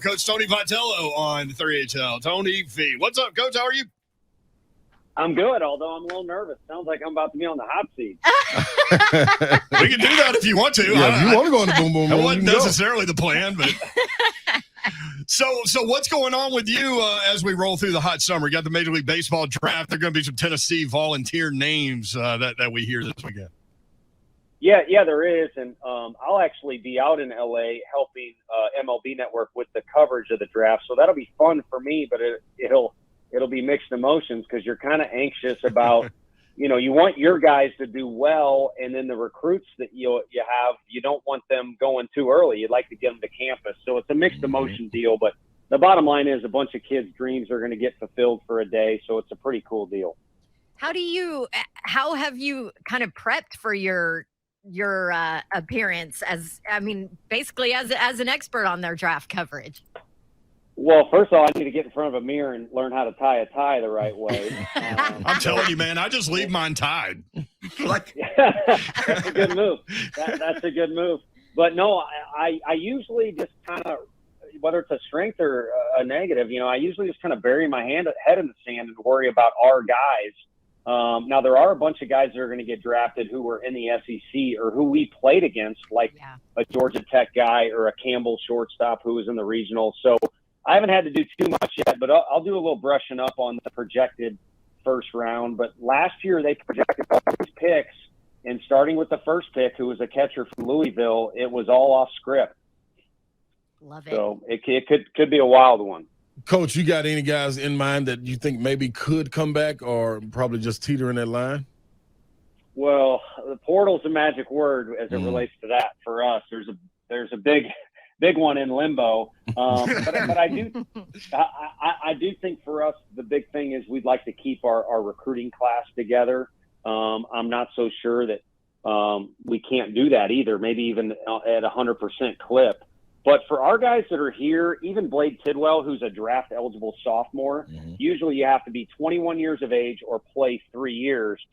Coach Tony Vitello on 3HL. Tony V. What's up, Coach? How are you? I'm good, although I'm a little nervous. Sounds like I'm about to be on the hot seat. We can do that if you want to. Yeah, if you want to go in the boom boom That room, wasn't you can go. necessarily the plan, but so what's going on with you as we roll through the hot summer? You got the Major League Baseball draft. There are going to be some Tennessee volunteer names that we hear this weekend. Yeah, there is, and I'll actually be out in LA helping MLB Network with the coverage of the draft, so that'll be fun for me. But it'll be mixed emotions because you're kind of anxious about, you want your guys to do well, and then the recruits that you have, you don't want them going too early. You'd like to get them to campus, so it's a mixed emotion deal. But the bottom line is a bunch of kids' dreams are going to get fulfilled for a day, so it's a pretty cool deal. How have you kind of prepped for your appearance basically as an expert on their draft coverage? Well, first of all, I need to get in front of a mirror and learn how to tie a tie the right way. I'm telling you, man, I just leave mine tied. That's a good move. That's a good move. But no, I usually just kind of, whether it's a strength or a negative, I usually just kind of bury my head in the sand and worry about our guys. Now, there are a bunch of guys that are going to get drafted who were in the SEC or who we played against, like a Georgia Tech guy or a Campbell shortstop who was in the regional. So I haven't had to do too much yet, but I'll do a little brushing up on the projected first round. But last year they projected all these picks, and starting with the first pick, who was a catcher from Louisville, it was all off script. Love it. So it could be a wild one. Coach, you got any guys in mind that you think maybe could come back or probably just teeter in that line? Well, the portal's a magic word as it relates to that for us. There's a big one in limbo. But I do think for us the big thing is we'd like to keep our recruiting class together. I'm not so sure that we can't do that either, maybe even at 100% clip. But for our guys that are here, even Blade Tidwell, who's a draft-eligible sophomore, usually you have to be 21 years of age or play 3 years.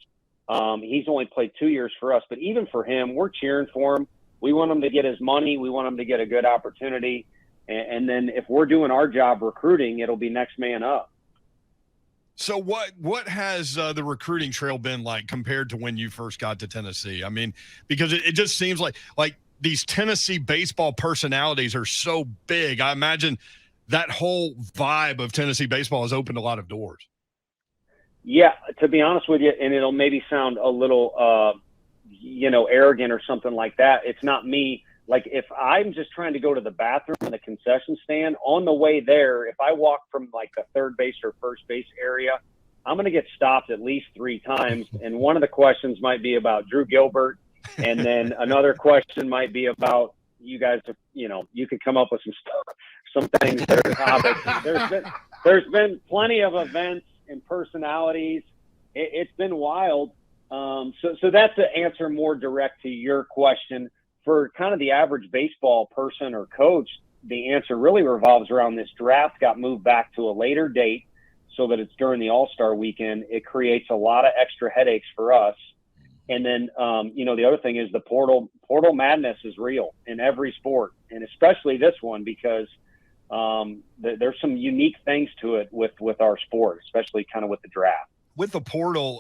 He's only played 2 years for us. But even for him, we're cheering for him. We want him to get his money. We want him to get a good opportunity. And then if we're doing our job recruiting, it'll be next man up. So what has the recruiting trail been like compared to when you first got to Tennessee? I mean, because it just seems like these Tennessee baseball personalities are so big. I imagine that whole vibe of Tennessee baseball has opened a lot of doors. Yeah, to be honest with you, and it'll maybe sound a little, arrogant or something like that. It's not me. Like if I'm just trying to go to the bathroom in the concession stand, on the way there, if I walk from like the third base or first base area, I'm going to get stopped at least 3 times. And one of the questions might be about Drew Gilbert. And then another question might be about you guys. You could come up with some things that are topics. There's been plenty of events and personalities. It's been wild. So that's the answer more direct to your question. For kind of the average baseball person or coach, the answer really revolves around this draft got moved back to a later date so that it's during the All-Star weekend. It creates a lot of extra headaches for us. And then, the other thing is the portal madness is real in every sport, and especially this one because there's some unique things to it with our sport, especially kind of with the draft. With the portal,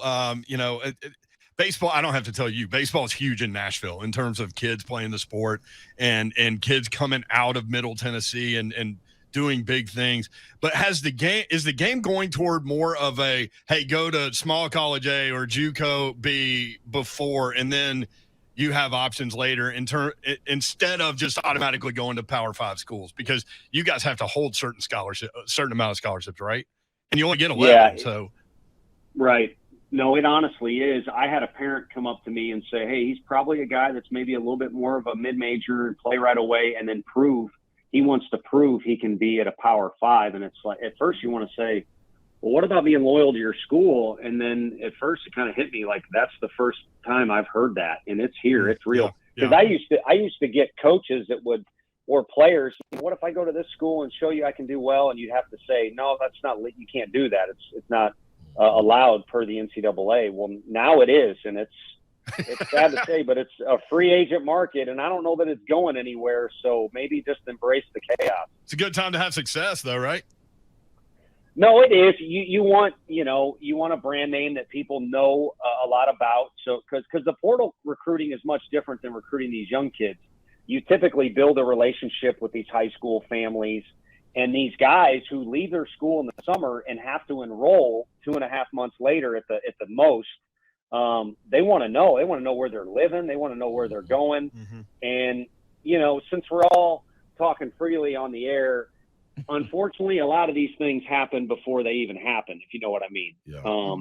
baseball, I don't have to tell you, baseball is huge in Nashville in terms of kids playing the sport and kids coming out of Middle Tennessee and doing big things. But is the game going toward more of a, hey, go to small college A or JUCO B before, and then you have options later instead of just automatically going to Power 5 schools? Because you guys have to hold a certain amount of scholarships, right? And you only get 11. Yeah, so right. No, it honestly is. I had a parent come up to me and say, hey, he's probably a guy that's maybe a little bit more of a mid-major and play right away and then he wants to prove he can be at a Power 5. And it's like, at first you want to say, well, what about being loyal to your school? And then at first it kind of hit me like that's the first time I've heard that. And it's here. It's real. Because I used to get coaches that or players, what if I go to this school and show you I can do well? And you'd have to say, no, that's not, you can't do that. It's not allowed per the NCAA. Well, now it is. And It's sad to say, but it's a free agent market, and I don't know that it's going anywhere. So maybe just embrace the chaos. It's a good time to have success, though, right? No, it is. You want a brand name that people know a lot about. So because the portal recruiting is much different than recruiting these young kids. You typically build a relationship with these high school families, and these guys who leave their school in the summer and have to enroll 2.5 months later at the most. They want to know. They want to know where they're living. They want to know where they're going. Mm-hmm. And since we're all talking freely on the air, unfortunately, a lot of these things happen before they even happen, if you know what I mean. Yeah.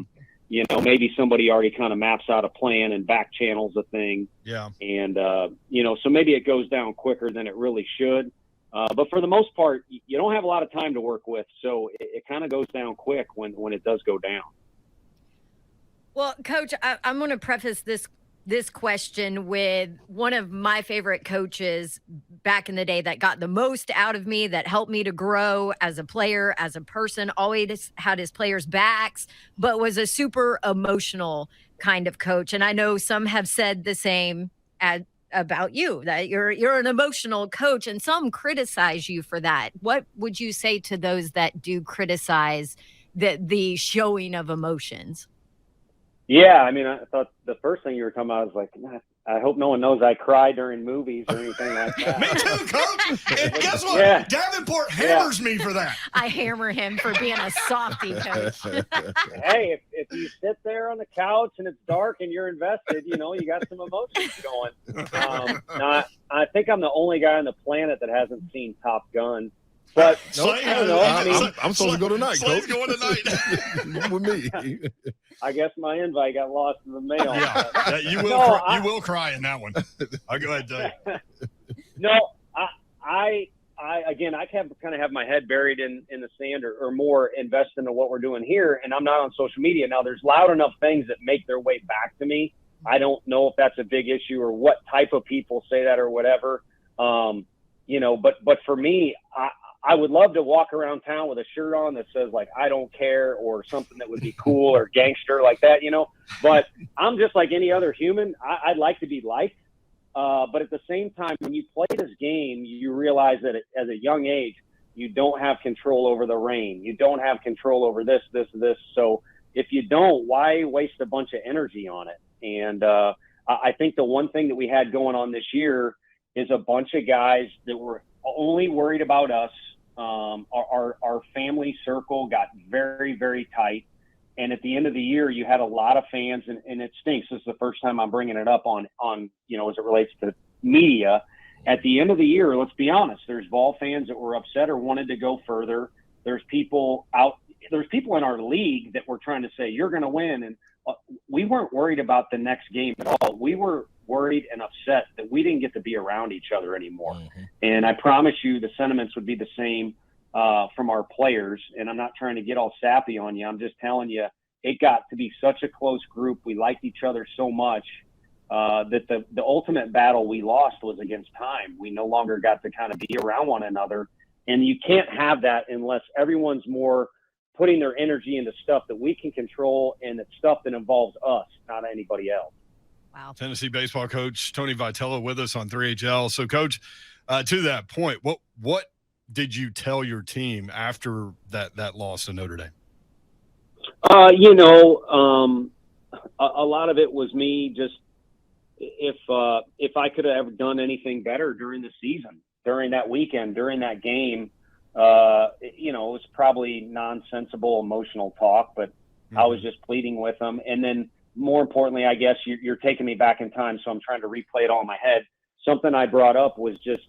Maybe somebody already kind of maps out a plan and back channels a thing. Yeah. And, so maybe it goes down quicker than it really should. But for the most part, you don't have a lot of time to work with. So it kind of goes down quick when it does go down. Well, Coach, I'm going to preface this question with one of my favorite coaches back in the day that got the most out of me, that helped me to grow as a player, as a person, always had his players' backs, but was a super emotional kind of coach. And I know some have said the same about you, that you're an emotional coach, and some criticize you for that. What would you say to those that do criticize the showing of emotions? Yeah, I mean, I thought the first thing you were talking about was like, I hope no one knows I cry during movies or anything like that. Me too, Coach. And guess what? Yeah. Davenport hammers me for that. I hammer him for being a softie, Coach. Hey, if you sit there on the couch and it's dark and you're invested, you got some emotions going. I think I'm the only guy on the planet that hasn't seen Top Gun. But Slade, I don't know. I'm supposed to go tonight, Slade's Coach. going tonight. With me. I guess my invite got lost in the mail. Yeah, you will cry in that one. I'll go ahead and tell you. No, I kind of have my head buried in the sand or more invest into what we're doing here, and I'm not on social media. Now, there's loud enough things that make their way back to me. I don't know if that's a big issue or what type of people say that or whatever. But for me, I would love to walk around town with a shirt on that says, like, I don't care, or something that would be cool or gangster like that, But I'm just like any other human. I'd like to be liked. But at the same time, when you play this game, you realize that at a young age, you don't have control over the rain. You don't have control over this. So if you don't, why waste a bunch of energy on it? And I think the one thing that we had going on this year is a bunch of guys that were only worried about us. Our family circle got very, very tight. And at the end of the year, you had a lot of fans, and it stinks. This is the first time I'm bringing it up on as it relates to media. At the end of the year, let's be honest, there's Vol fans that were upset or wanted to go further. There's people in our league that were trying to say, you're going to win. And we weren't worried about the next game at all. We were worried and upset that we didn't get to be around each other anymore. Mm-hmm. And I promise you the sentiments would be the same from our players. And I'm not trying to get all sappy on you. I'm just telling you, it got to be such a close group. We liked each other so much that the ultimate battle we lost was against time. We no longer got to kind of be around one another. And you can't have that unless everyone's more putting their energy into stuff that we can control and it's stuff that involves us, not anybody else. Wow. Tennessee baseball coach Tony Vitello with us on 3HL. So, Coach, to that point, what did you tell your team after that loss to Notre Dame? A lot of it was me just if I could have done anything better during the season, during that weekend, during that game. It was probably nonsensible, emotional talk, but I was just pleading with them. And then more importantly, I guess you're taking me back in time, so I'm trying to replay it all in my head. Something I brought up was just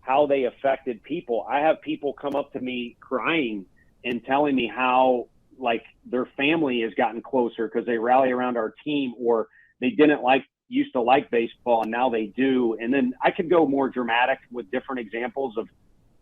how they affected people. I have people come up to me crying and telling me how, like, their family has gotten closer because they rally around our team, or they used to like baseball and now they do. And then I could go more dramatic with different examples of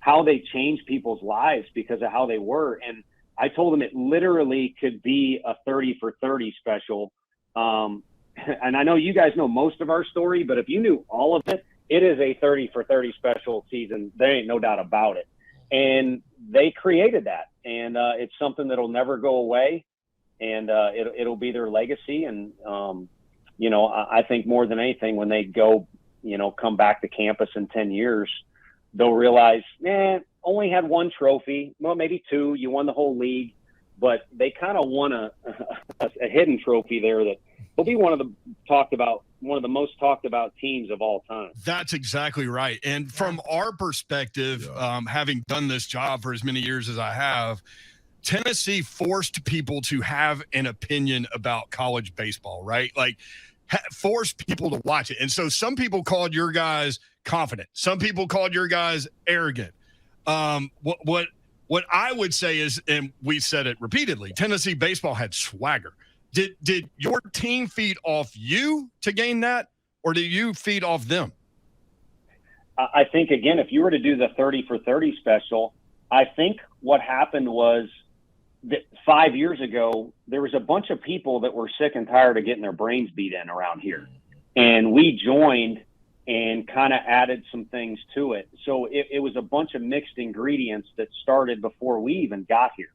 how they changed people's lives because of how they were. And I told them it literally could be a 30 for 30 special. And I know you guys know most of our story, but if you knew all of it, it is a 30 for 30 special season. There ain't no doubt about it. And they created that. And it's something that'll never go away. And it'll be their legacy. And I think more than anything, when they go, come back to campus in 10 years, they'll realize, only had one trophy, well, maybe two. You won the whole league, but they kind of won a hidden trophy there that will be one of the most talked about teams of all time. That's exactly right. And from our perspective, having done this job for as many years as I have, Tennessee forced people to have an opinion about college baseball, right? Like, forced people to watch it. And so some people called your guys confident. Some people called your guys arrogant. What I would say is, and we said it repeatedly, Tennessee baseball had swagger. Did your team feed off you to gain that, or did you feed off them? I think, again, if you were to do the 30 for 30 special, I think what happened was that 5 years ago, there was a bunch of people that were sick and tired of getting their brains beat in around here. And we joined and kind of added some things to it. So it was a bunch of mixed ingredients that started before we even got here.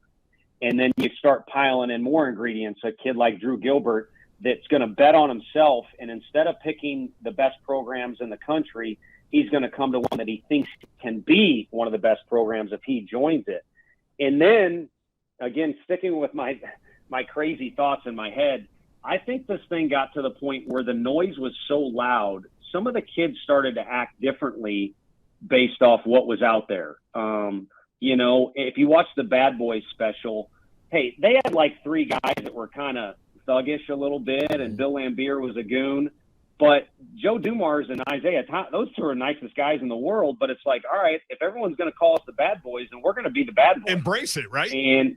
And then you start piling in more ingredients, a kid like Drew Gilbert that's going to bet on himself. And instead of picking the best programs in the country, he's going to come to one that he thinks can be one of the best programs if he joins it. And then, again, sticking with my crazy thoughts in my head, I think this thing got to the point where the noise was so loud, some of the kids started to act differently based off what was out there. If you watch the Bad Boys special, hey, they had like three guys that were kind of thuggish a little bit, and Bill Lambier was a goon. But Joe Dumars and Isaiah, those two are the nicest guys in the world. But it's like, all right, if everyone's going to call us the Bad Boys, then we're going to be the Bad Boys. Embrace it, right? And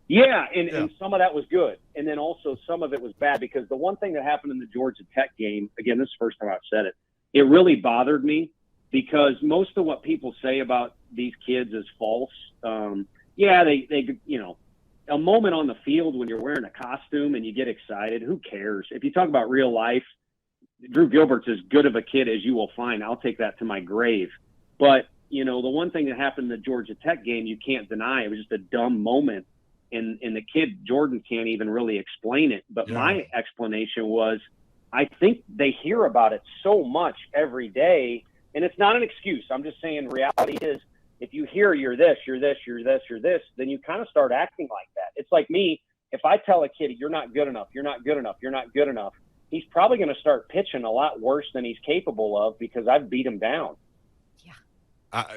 and some of that was good. And then also some of it was bad, because the one thing that happened in the Georgia Tech game, again, this is the first time I've said it, it really bothered me, because most of what people say about these kids is false. They a moment on the field when you're wearing a costume and you get excited, who cares? If you talk about real life, Drew Gilbert's as good of a kid as you will find. I'll take that to my grave. But, the one thing that happened in the Georgia Tech game, you can't deny. It was just a dumb moment. And the kid, Jordan, can't even really explain it. But my explanation was, I think they hear about it so much every day. And it's not an excuse. I'm just saying reality is, if you hear you're this, you're this, you're this, you're this, then you kind of start acting like that. It's like me. If I tell a kid, you're not good enough, you're not good enough, you're not good enough, he's probably going to start pitching a lot worse than he's capable of, because I've beat him down.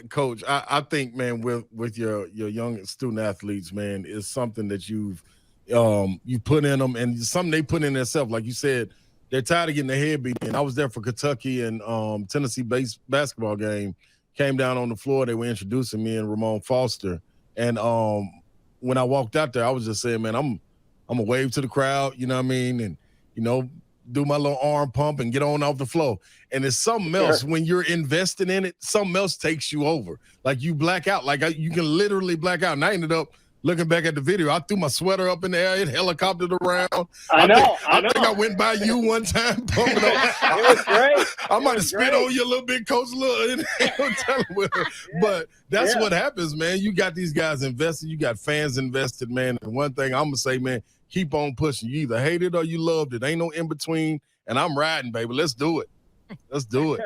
Coach, I think, man, with your young student athletes, man, is something that you put in them, and something they put in themselves. Like you said, they're tired of getting their head beat in. I was there for Kentucky and Tennessee basketball game. Came down on the floor. They were introducing me and Ramon Foster. And when I walked out there, I was just saying, man, I'm gonna wave to the crowd, you know what I mean? And, do my little arm pump and get on off the floor. And it's something else when you're investing in it, something else takes you over. Like you black out. Like you can literally black out. And I ended up looking back at the video. I threw my sweater up in the air. It helicoptered around. I think I went by you one time. It was great. I might have spit on you a little bit, Coach. But that's what happens, man. You got these guys invested. You got fans invested, man. And one thing I'm going to say, man, keep on pushing. You either hate it or you loved it. Ain't no in between. And I'm riding, baby. Let's do it. Let's do it.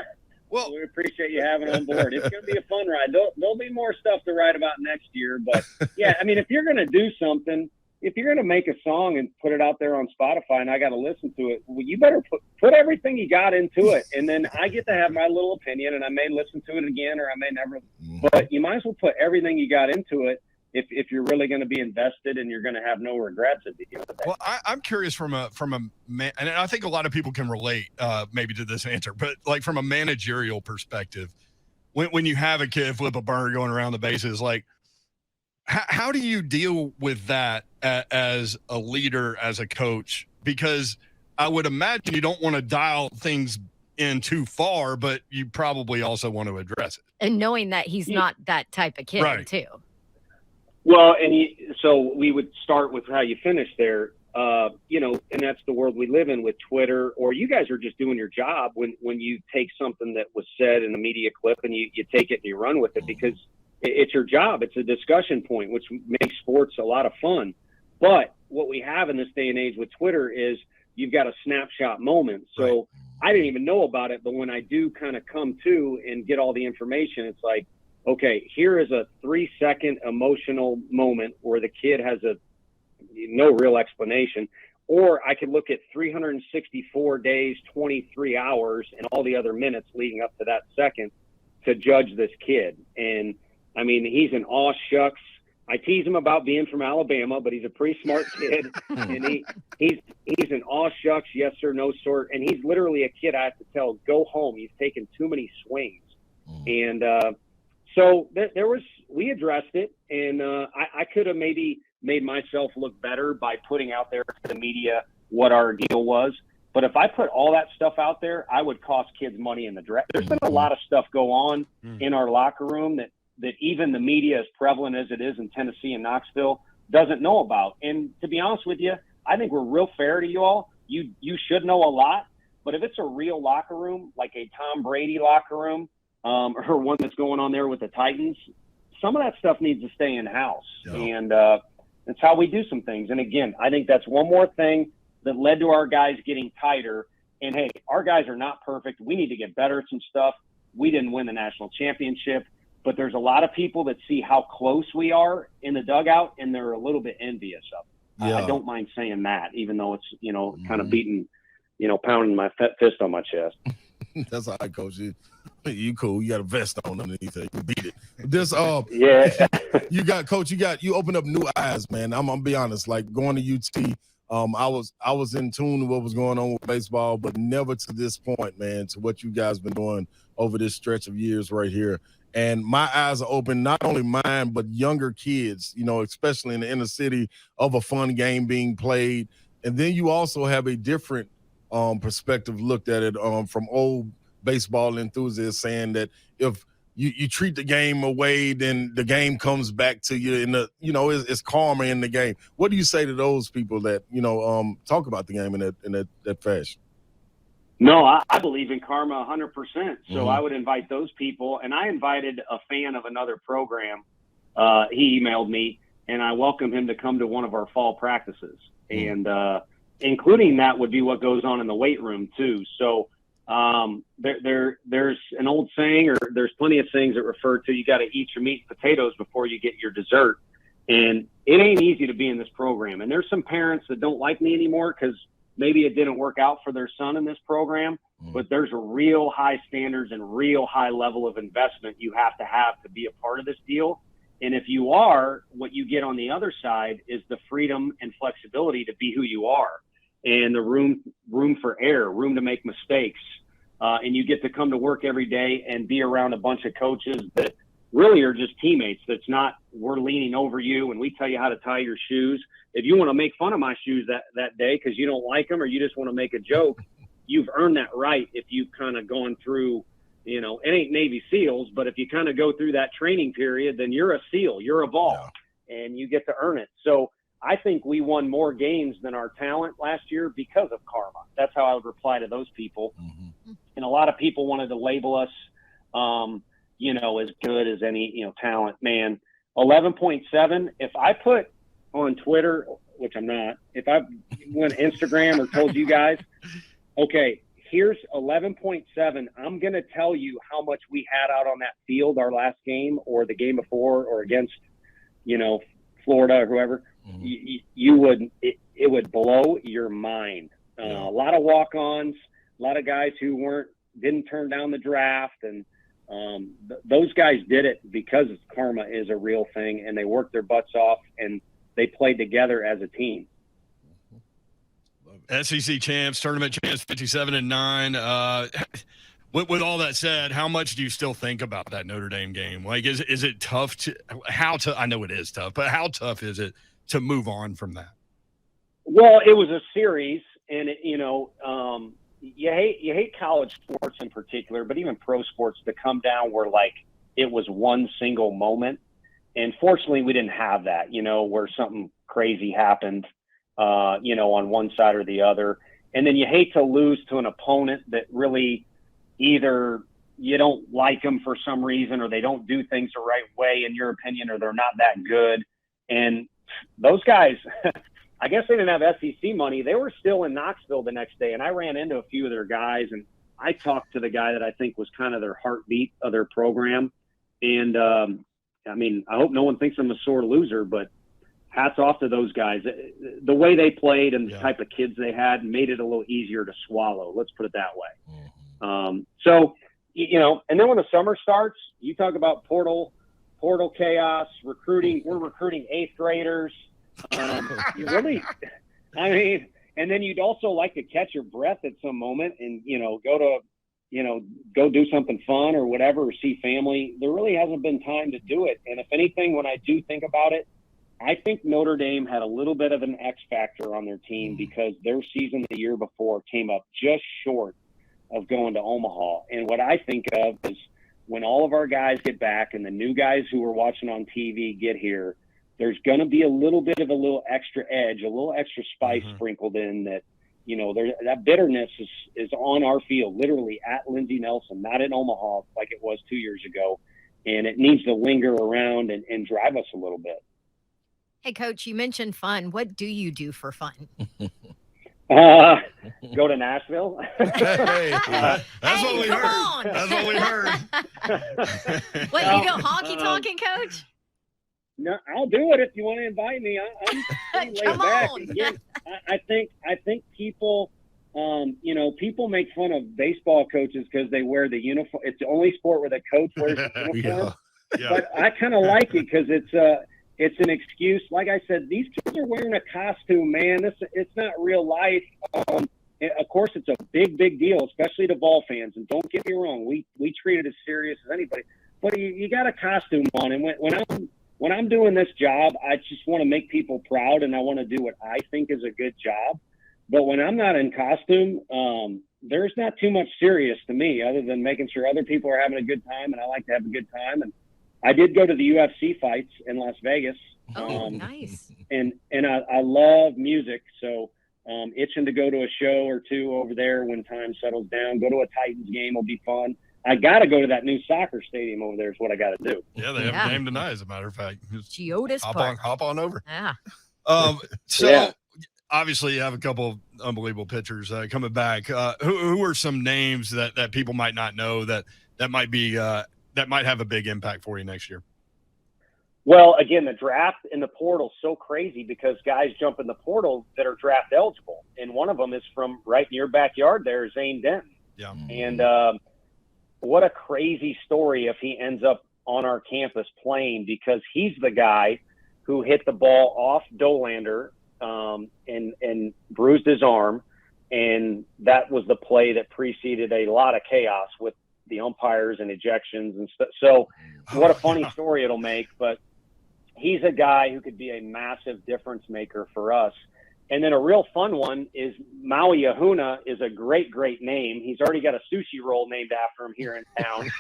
Well, we appreciate you having on board. It's going to be a fun ride. There'll be more stuff to write about next year. But, if you're going to do something, if you're going to make a song and put it out there on Spotify and I got to listen to it, well, you better put everything you got into it. And then I get to have my little opinion, and I may listen to it again or I may never. But you might as well put everything you got into it if you're really going to be invested and you're going to have no regrets at the end of the day. Well, I'm curious from a man, and I think a lot of people can relate maybe to this answer, but like from a managerial perspective, when you have a kid flip a burger going around the bases, like how do you deal with that as a leader, as a coach? Because I would imagine you don't want to dial things in too far, but you probably also want to address it. And knowing that he's not that type of kid, too. Well, so we would start with how you finished there, and that's the world we live in with Twitter, or you guys are just doing your job when you take something that was said in a media clip and you take it and you run with it, because it's your job. It's a discussion point, which makes sports a lot of fun. But what we have in this day and age with Twitter is you've got a snapshot moment. So I didn't even know about it, but when I do kind of come to and get all the information, it's like, okay, here is a 3-second emotional moment where the kid has no real explanation. Or I could look at 364 days, 23 hours, and all the other minutes leading up to that second to judge this kid. And I mean, he's an aw shucks. I tease him about being from Alabama, but he's a pretty smart kid. And he's an aw shucks, yes sir, no sort. And he's literally a kid I have to tell, go home. He's taken too many swings. And so we addressed it. And I could have maybe made myself look better by putting out there to the media what our deal was. But if I put all that stuff out there, I would cost kids money in the draft. There's been a lot of stuff go on in our locker room that even the media, as prevalent as it is in Tennessee and Knoxville, doesn't know about. And to be honest with you, I think we're real fair to you all. You should know a lot. But if it's a real locker room, like a Tom Brady locker room, or one that's going on there with the Titans, some of that stuff needs to stay in-house. Yeah. And that's how we do some things. And again, I think that's one more thing that led to our guys getting tighter. And hey, our guys are not perfect. We need to get better at some stuff. We didn't win the national championship, but there's a lot of people that see how close we are in the dugout, and they're a little bit envious of it. Yeah. I don't mind saying that, even though it's, kind of beating, pounding my fist on my chest. That's all right, Coach. You cool. You got a vest on underneath it. You beat it. This yeah. you opened up new eyes, man. I'm gonna be honest. Like going to UT, I was in tune to what was going on with baseball, but never to this point, man, to what you guys been doing over this stretch of years right here. And my eyes are open, not only mine, but younger kids, especially in the inner city, of a fun game being played. And then you also have a different perspective looked at it from old baseball enthusiasts saying that if you treat the game away, then the game comes back to you in the, it's karma in the game. What do you say to those people that, talk about the game in that fashion? No, I believe in karma 100%. So I would invite those people. And I invited a fan of another program. He emailed me, and I welcomed him to come to one of our fall practices. And including that would be what goes on in the weight room too. So there's an old saying, or there's plenty of things that refer to, you got to eat your meat and potatoes before you get your dessert. And it ain't easy to be in this program. And there's some parents that don't like me anymore because maybe it didn't work out for their son in this program, but there's a real high standards and real high level of investment you have to be a part of this deal. And if you are, what you get on the other side is the freedom and flexibility to be who you are, and the room for error, room to make mistakes. And you get to come to work every day and be around a bunch of coaches that really are just teammates. That's not, we're leaning over you and we tell you how to tie your shoes. If you want to make fun of my shoes that day because you don't like them, or you just want to make a joke, you've earned that right. If you've kind of gone through, it ain't Navy SEALs, but if you kind of go through that training period, then you're a SEAL, you're a ball, and you get to earn it. So I think we won more games than our talent last year because of karma. That's how I would reply to those people. And a lot of people wanted to label us, as good as any, talent. Man, 11.7, if I put on Twitter, which I'm not, if I went Instagram or told you guys, okay, here's 11.7, I'm going to tell you how much we had out on that field our last game or the game before or against, Florida or whoever, it would blow your mind. A lot of walk-ons, a lot of guys who didn't turn down the draft, and those guys did it because karma is a real thing, and they worked their butts off, and they played together as a team. SEC champs, tournament champs, 57-9. With all that said, how much do you still think about that Notre Dame game? Like, is it tough I know it is tough, but how tough is it to move on from that? Well, it was a series, and you hate college sports in particular, but even pro sports to come down where like it was one single moment. And fortunately, we didn't have that, where something crazy happened, on one side or the other. And then you hate to lose to an opponent that really either you don't like them for some reason, or they don't do things the right way, in your opinion, or they're not that good. And those guys, I guess they didn't have SEC money. They were still in Knoxville the next day, and I ran into a few of their guys, and I talked to the guy that I think was kind of their heartbeat of their program. And, I mean, I hope no one thinks I'm a sore loser, but hats off to those guys. The way they played and the type of kids they had made it a little easier to swallow. Let's put it that way. So, you know, and then when the summer starts, you talk about portal chaos, recruiting. We're recruiting 8th graders. You really, I mean, and then you'd also like to catch your breath at some moment and, you know, go do something fun or whatever, or see family. There really hasn't been time to do it. And if anything, when I do think about it, I think Notre Dame had a little bit of an X factor on their team because their season the year before came up just short of going to Omaha. And what I think of is when all of our guys get back and the new guys who are watching on TV get here, there's going to be a little bit of a little extra edge, a little extra spice sprinkled in that, you know, that bitterness is on our field, literally at Lindsey Nelson, not in Omaha like it was 2 years ago. And it needs to linger around and drive us a little bit. Hey, Coach, you mentioned fun. What do you do for fun? Go to Nashville. That's what we heard. On. That's what we heard. What, you go honky talking, Coach? No, I'll do it if you want to invite me. I'm pretty laid back. Again, I think people, you know, people make fun of baseball coaches because they wear the uniform. It's the only sport where the coach wears the uniform. But I kind of like it because it's an excuse. Like I said, these kids are wearing a costume, man. It's not real life. Of course, it's a big deal, especially to Vol fans. And don't get me wrong, we treat it as serious as anybody. But you got a costume on, and when I'm doing this job, I just want to make people proud, and I want to do what I think is a good job. But when I'm not in costume, there's not too much serious to me other than making sure other people are having a good time, and I like to have a good time. And I did go to the UFC fights in Las Vegas. Oh, nice. And I love music, so itching to go to a show or two over there when time settles down. Go to a Titans game will be fun. I got to go to that new soccer stadium over there is what I got to do. Yeah, they have a game tonight, as a matter of fact. Geodis Park. Hop on over. Yeah. Obviously, you have a couple of unbelievable pitchers coming back. Who are some names that people might not know that might be that might have a big impact for you next year? Well, again, the draft in the portal is so crazy because guys jump in the portal that are draft eligible, and one of them is from right in your backyard there, Zane Denton. Yeah. And what a crazy story if he ends up on our campus playing, because he's the guy who hit the ball off Dolander and bruised his arm, and that was the play that preceded a lot of chaos with the umpires and ejections and stuff. So what a funny story it'll make, but he's a guy who could be a massive difference maker for us. And then a real fun one is Maui Ahuna is a great name. He's already got a sushi roll named after him here in town.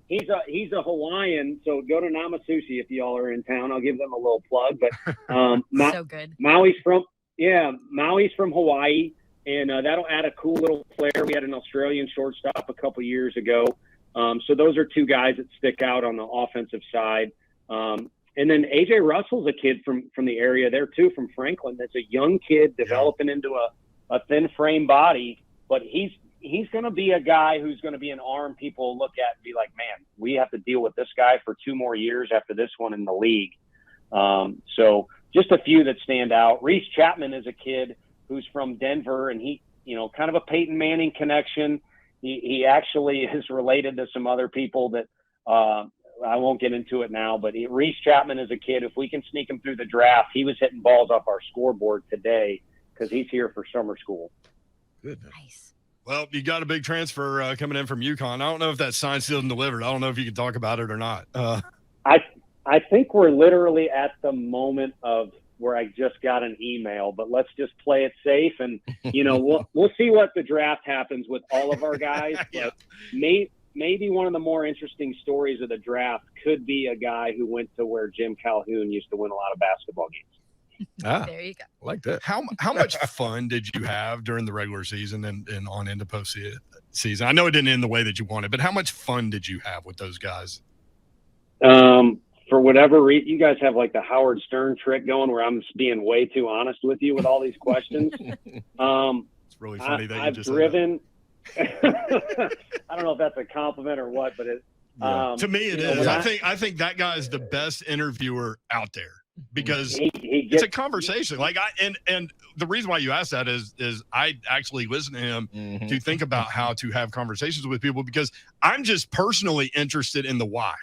He's a Hawaiian. So go to Nama Sushi if y'all are in town. I'll give them a little plug. But so good. Maui's from Hawaii, and that'll add a cool little player. We had an Australian shortstop a couple years ago. So those are two guys that stick out on the offensive side. And then A.J. Russell's a kid from the area there, too, from Franklin. That's a young kid developing into a thin frame body. But he's going to be a guy who's going to be an arm people look at and be like, man, we have to deal with this guy for 2 more years after this one in the league. So just a few that stand out. Reese Chapman is a kid who's from Denver, and he, you know, kind of a Peyton Manning connection. He actually is related to some other people that I won't get into it now, but Reese Chapman is a kid. If we can sneak him through the draft, he was hitting balls off our scoreboard today because he's here for summer school. Good. Nice. Well, you got a big transfer coming in from UConn. I don't know if that's signed, sealed, and delivered. I don't know if you can talk about it or not. I think we're literally at the moment of where I just got an email, but let's just play it safe. And, you know, we'll see what the draft happens with all of our guys. Yeah. But maybe one of the more interesting stories of the draft could be a guy who went to where Jim Calhoun used to win a lot of basketball games. There you go. I like that. How much fun did you have during the regular season and on into postseason? I know it didn't end the way that you wanted, but how much fun did you have with those guys? for whatever reason, you guys have like the Howard Stern trick going where I'm just being way too honest with you with all these questions. It's really funny that you I've just driven. I don't know if that's a compliment or what, but to me it is. I think that guy is the best interviewer out there because it's a conversation. Like and the reason why you asked that is I actually listen to him to think about how to have conversations with people because I'm just personally interested in the why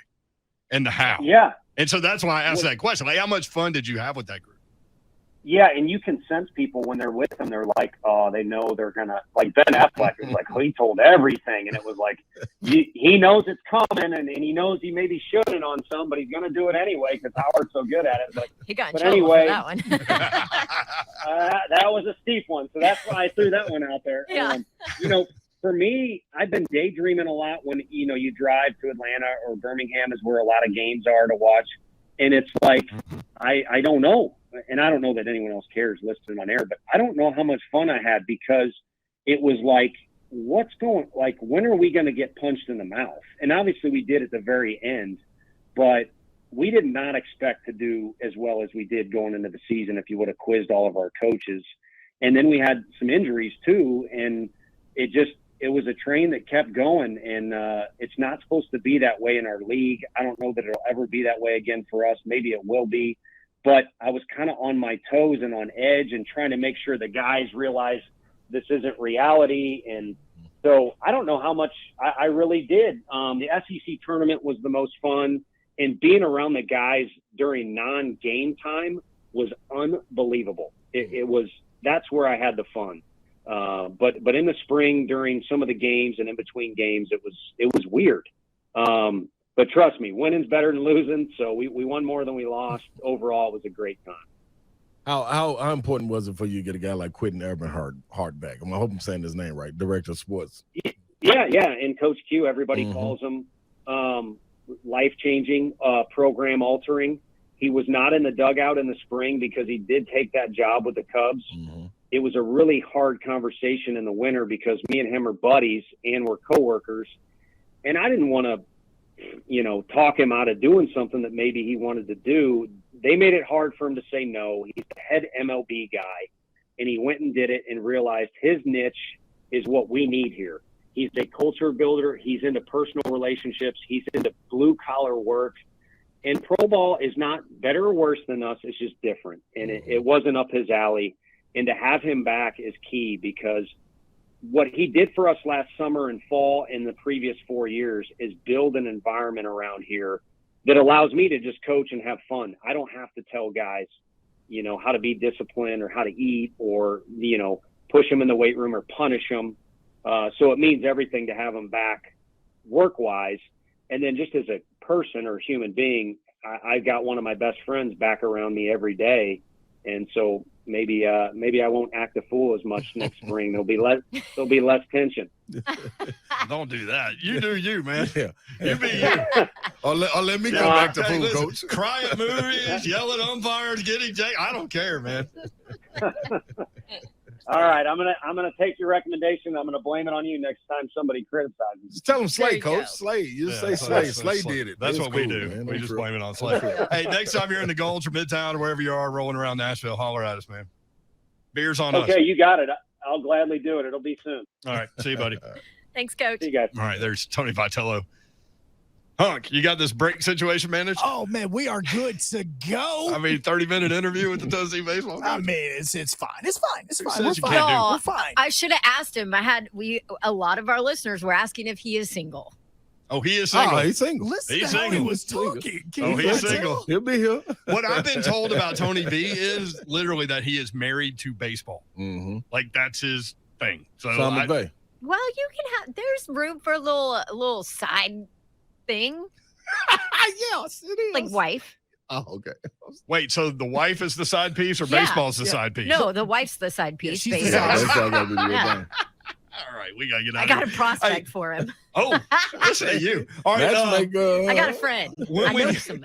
and the how. Yeah. And so that's why I asked that question. Like, how much fun did you have with that group? Yeah, and you can sense people when they're with them. They're like, oh, they know they're going to – like Ben Affleck is like, he told everything. And it was like, he knows it's coming, and he knows he maybe shouldn't on some, but he's going to do it anyway because Howard's so good at it. Like, he got in but trouble anyway, for that one. that was a steep one, so that's why I threw that one out there. Yeah. For me, I've been daydreaming a lot when, you drive to Atlanta or Birmingham is where a lot of games are to watch. And it's like, I don't know. And I don't know that anyone else cares listening on air, but I don't know how much fun I had because it was like, when are we going to get punched in the mouth? And obviously we did at the very end, but we did not expect to do as well as we did going into the season if you would have quizzed all of our coaches. And then we had some injuries too. And it was a train that kept going, and it's not supposed to be that way in our league. I don't know that it'll ever be that way again for us. Maybe it will be, but I was kind of on my toes and on edge and trying to make sure the guys realize this isn't reality. And so I don't know how much I really did. The SEC tournament was the most fun, and being around the guys during non-game time was unbelievable. That's where I had the fun. But in the spring during some of the games and in between games, it was weird. But trust me, winning's better than losing. So we won more than we lost. Overall, it was a great time. How important was it for you to get a guy like Quentin Eberhard back? I hope I'm saying his name right. Director of Sports. Yeah. And Coach Q, everybody calls him life-changing, program-altering. He was not in the dugout in the spring because he did take that job with the Cubs. It was a really hard conversation in the winter because me and him are buddies and we're coworkers. And I didn't want to, talk him out of doing something that maybe he wanted to do. They made it hard for him to say no. He's the head MLB guy, and he went and did it and realized his niche is what we need here. He's a culture builder. He's into personal relationships. He's into blue-collar work. And pro ball is not better or worse than us. It's just different. And it wasn't up his alley. And to have him back is key because what he did for us last summer and fall in the previous 4 years is build an environment around here that allows me to just coach and have fun. I don't have to tell guys, how to be disciplined or how to eat or, push them in the weight room or punish them. So it means everything to have him back work-wise. And then just as a person or human being, I've got one of my best friends back around me every day. And so maybe I won't act a fool as much next spring. There'll be less tension. Don't do that. You do you, man. Yeah. You be you. Or let me go back to fool, Coach. Cry at movies, yell at umpires, get ejected. I don't care, man. All right, I'm gonna take your recommendation. I'm gonna blame it on you next time somebody criticizes. Just tell them Slay, There you Coach. go. Slay. You just say Slay. Slay did it. That's It's what we cool, do. man. We No just trip. blame it on Slay. Hey, next time you're in the Gulch or Midtown or wherever you are rolling around Nashville, holler at us, man. Beer's on us. Okay, you got it. I'll gladly do it. It'll be soon. All right. See you, buddy. Thanks, Coach. See you guys. All right. There's Tony Vitello. Hunk, you got this break situation managed? Oh man, we are good to go. 30-minute interview with the Tennessee baseball coach. I mean, it's fine. It's fine. It's Who fine. says We're you fine. can't do- No, We're fine. I should have asked him. A lot of our listeners were asking if he is single. Oh, he is single. Oh, he's single. Listen He's to how he single. was talking. Can Oh, you he's not single. tell? He'll be here. What I've been told about Tony V is literally that he is married to baseball. Mm-hmm. Like that's his thing. So Sean I- McVay. Well, you can have. There's room for a little side thing, Yes, it is. like wife. Oh, okay. wait, so the wife is the side piece or Yeah. baseball's the Yeah. side piece? No, the wife's the side piece. she's the basically. side That's all gotta be the real Yeah. thing. All right, we gotta get out I got a of here. prospect for him. Oh, listen to you. All right, Matchmaker. I got a friend. when I we- know somebody.